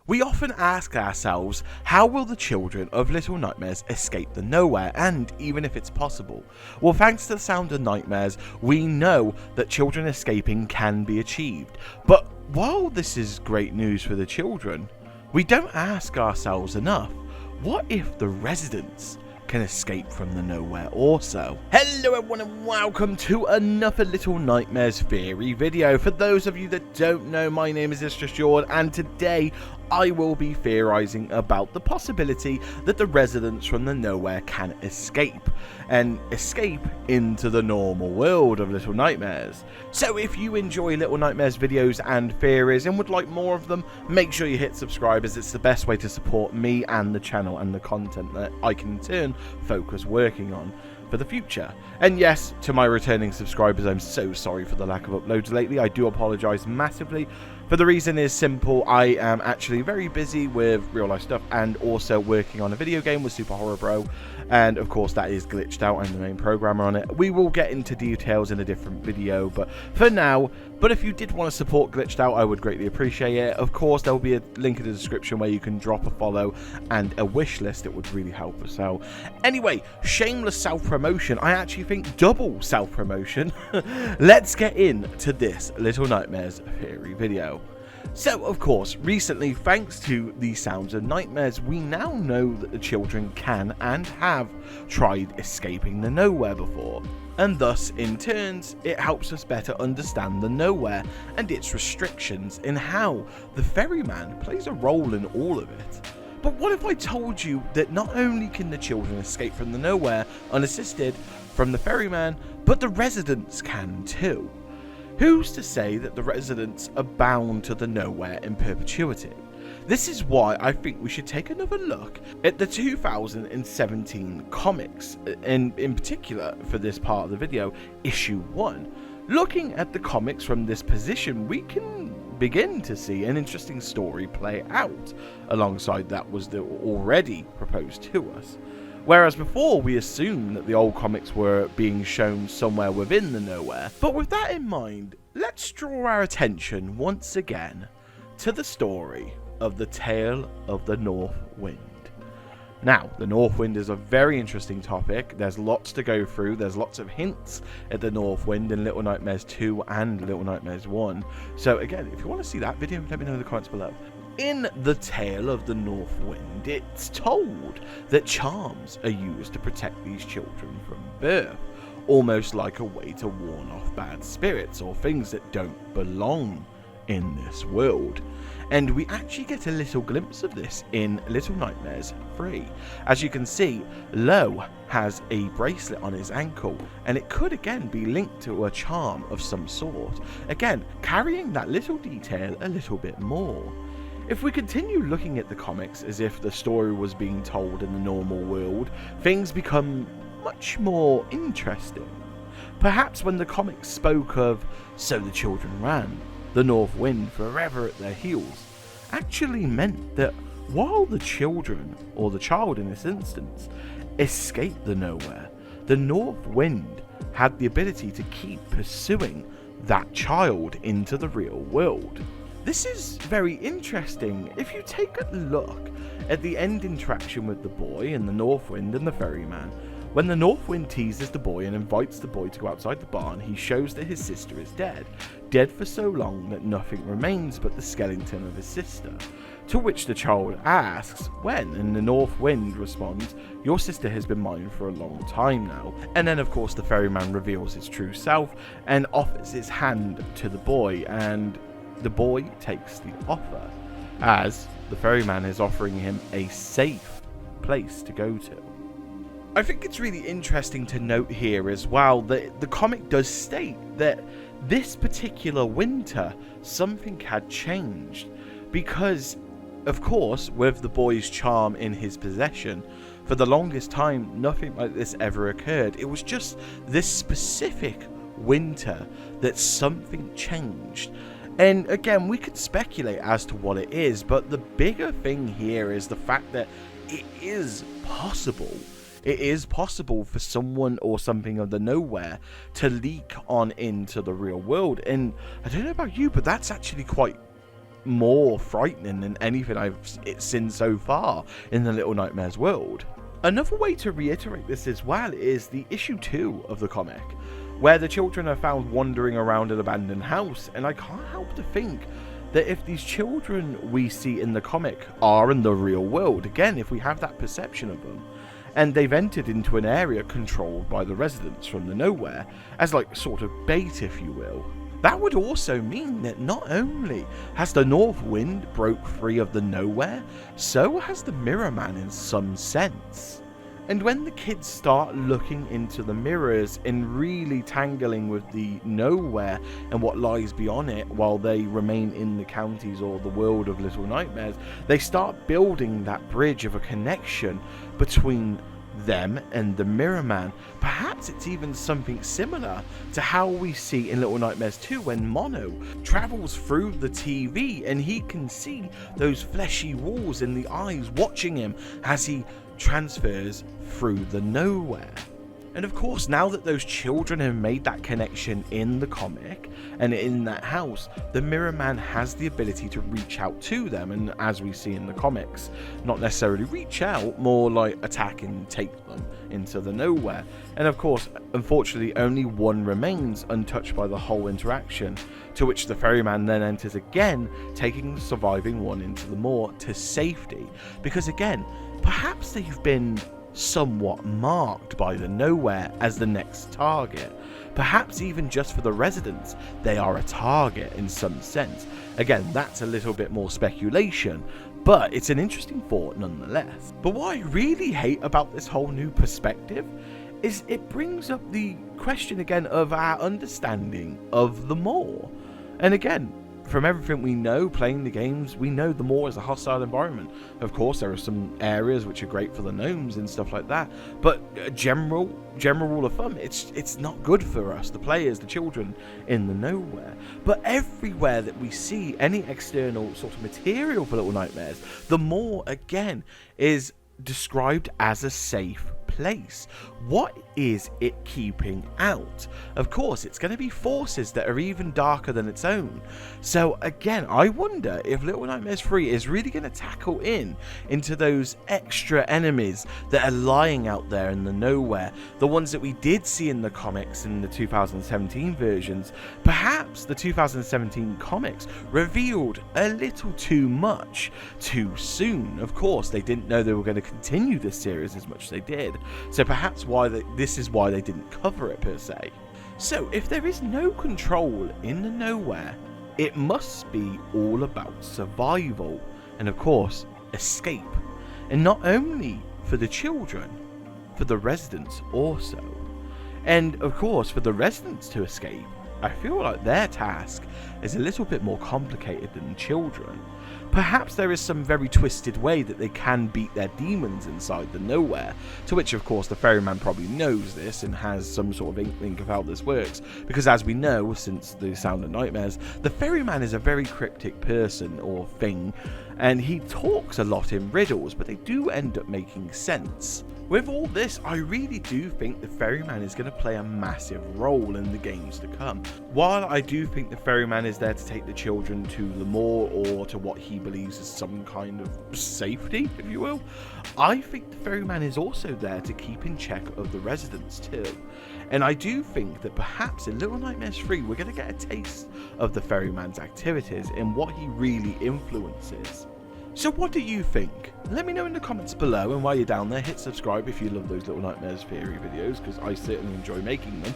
We often ask ourselves, how will the children of Little Nightmares escape the nowhere, and even if it's possible? Well, thanks to the Sound of Nightmares, we know that children escaping can be achieved. But while this is great news for the children, we don't ask ourselves enough, what if the residents can escape from the nowhere also? Hello everyone and welcome to another Little Nightmares theory video. For those of you that don't know, my name is Itsjustjord, and today I will be theorizing about the possibility that the residents from the nowhere can escape into the normal world of Little Nightmares. So if you enjoy Little Nightmares videos and theories and would like more of them, make sure you hit subscribe, as it's the best way to support me and the channel and the content that I can in turn focus working on for the future. And yes, to my returning subscribers, I'm so sorry for the lack of uploads lately. I do apologise massively. For the reason is simple, I am actually very busy with real life stuff and also working on a video game with Super Horror Bro, and of course that is glitched out. I'm the main programmer on it. We will get into details in a different video, but for now, if you did want to support Glitched Out, I would greatly appreciate it. Of course, there will be a link in the description where you can drop a follow and a wish list. It would really help us out. Anyway, shameless self-promotion. I actually think double self-promotion. Let's get into this Little Nightmares theory video. So, of course, recently, thanks to the Sounds of Nightmares, we now know that the children can and have tried escaping the nowhere before. And thus, in turns, it helps us better understand the nowhere and its restrictions, in how the ferryman plays a role in all of it. But what if I told you that not only can the children escape from the nowhere unassisted from the ferryman, but the residents can too? Who's to say that the residents are bound to the nowhere in perpetuity? This is why I think we should take another look at the 2017 comics, and in particular for this part of the video, issue 1. Looking at the comics from this position, we can begin to see an interesting story play out alongside that was already proposed to us. Whereas before we assumed that the old comics were being shown somewhere within the nowhere. But with that in mind, let's draw our attention once again to the story of the Tale of the North Wind. Now, the North Wind is a very interesting topic. There's lots to go through. There's lots of hints at the North Wind in Little Nightmares 2 and Little Nightmares 1. So again, if you want to see that video, let me know in the comments below. In the Tale of the North Wind, it's told that charms are used to protect these children from birth, almost like a way to warn off bad spirits or things that don't belong in this world. And we actually get a little glimpse of this in Little Nightmares 3. As you can see, Lo has a bracelet on his ankle, and it could again be linked to a charm of some sort, again carrying that little detail a little bit more. If we continue looking at the comics as if the story was being told in the normal world, things become much more interesting. Perhaps when the comics spoke of "so the children ran, the North Wind forever at their heels," actually meant that while the children, or the child in this instance, escaped the nowhere, the North Wind had the ability to keep pursuing that child into the real world. This is very interesting. If you take a look at the end interaction with the boy and the North Wind and the ferryman, when the North Wind teases the boy and invites the boy to go outside the barn, he shows that his sister is dead for so long that nothing remains but the skeleton of his sister. To which the child asks when, and the North Wind responds, "Your sister has been mine for a long time now." And then of course the ferryman reveals his true self and offers his hand to the boy, and the boy takes the offer, as the ferryman is offering him a safe place to go to. I think it's really interesting to note here as well that the comic does state that this particular winter something had changed, because of course with the boy's charm in his possession, for the longest time nothing like this ever occurred. It was just this specific winter that something changed. And again, we could speculate as to what it is, but the bigger thing here is the fact that it is possible. It is possible for someone or something of the nowhere to leak on into the real world. And I don't know about you, but that's actually quite more frightening than anything I've seen so far in the Little Nightmares world. Another way to reiterate this as well is the issue 2 of the comic, where the children are found wandering around an abandoned house, and I can't help to think that if these children we see in the comic are in the real world, again, if we have that perception of them, and they've entered into an area controlled by the residents from the nowhere, as like sort of bait, if you will, that would also mean that not only has the North Wind broke free of the nowhere, so has the Mirror Man in some sense. And when the kids start looking into the mirrors and really tangling with the nowhere and what lies beyond it while they remain in the counties or the world of Little Nightmares, they start building that bridge of a connection between them and the Mirror Man. Perhaps it's even something similar to how we see in Little Nightmares 2 when Mono travels through the TV and he can see those fleshy walls in the eyes watching him as he transfers through the nowhere. And of course, now that those children have made that connection in the comic and in that house, the Mirror Man has the ability to reach out to them, and as we see in the comics, not necessarily reach out, more like attack and take them into the nowhere. And of course, unfortunately, only one remains untouched by the whole interaction, to which the Ferryman then enters again, taking the surviving one into the moor to safety, because again, perhaps they've been somewhat marked by the nowhere as the next target. Perhaps even just for the residents, they are a target in some sense. Again, that's a little bit more speculation, but it's an interesting thought nonetheless. But what I really hate about this whole new perspective is it brings up the question again of our understanding of the moor. And again, from everything we know playing the games, we know the moor is a hostile environment. Of course, there are some areas which are great for the gnomes and stuff like that, but general rule of thumb, it's not good for us, the players, the children in the nowhere. But everywhere that we see any external sort of material for Little Nightmares, the moor again is described as a safe place. What is it keeping out? Of course, it's going to be forces that are even darker than its own. So again, I wonder if Little Nightmares 3 is really going to tackle into those extra enemies that are lying out there in the nowhere, the ones that we did see in the comics in the 2017 versions. Perhaps the 2017 comics revealed a little too much too soon. Of course, they didn't know they were going to continue this series as much as they did, so perhaps this is why they didn't cover it per se. So if there is no control in the nowhere, it must be all about survival and of course escape, and not only for the children, for the residents also. And of course, for the residents to escape, I feel like their task is a little bit more complicated than the children. Perhaps there is some very twisted way that they can beat their demons inside the nowhere, to which of course the Ferryman probably knows this and has some sort of inkling of how this works, because as we know since the Sound of Nightmares, the Ferryman is a very cryptic person or thing, and he talks a lot in riddles, but they do end up making sense. With all this, I really do think the Ferryman is going to play a massive role in the games to come. While I do think the Ferryman is there to take the children to the moor or to what he believes is some kind of safety, if you will, I think the Ferryman is also there to keep in check of the residents too. And I do think that perhaps in Little Nightmares 3 we're going to get a taste of the Ferryman's activities and what he really influences. So what do you think? Let me know in the comments below, and while you're down there, hit subscribe if you love those Little Nightmares theory videos, because I certainly enjoy making them.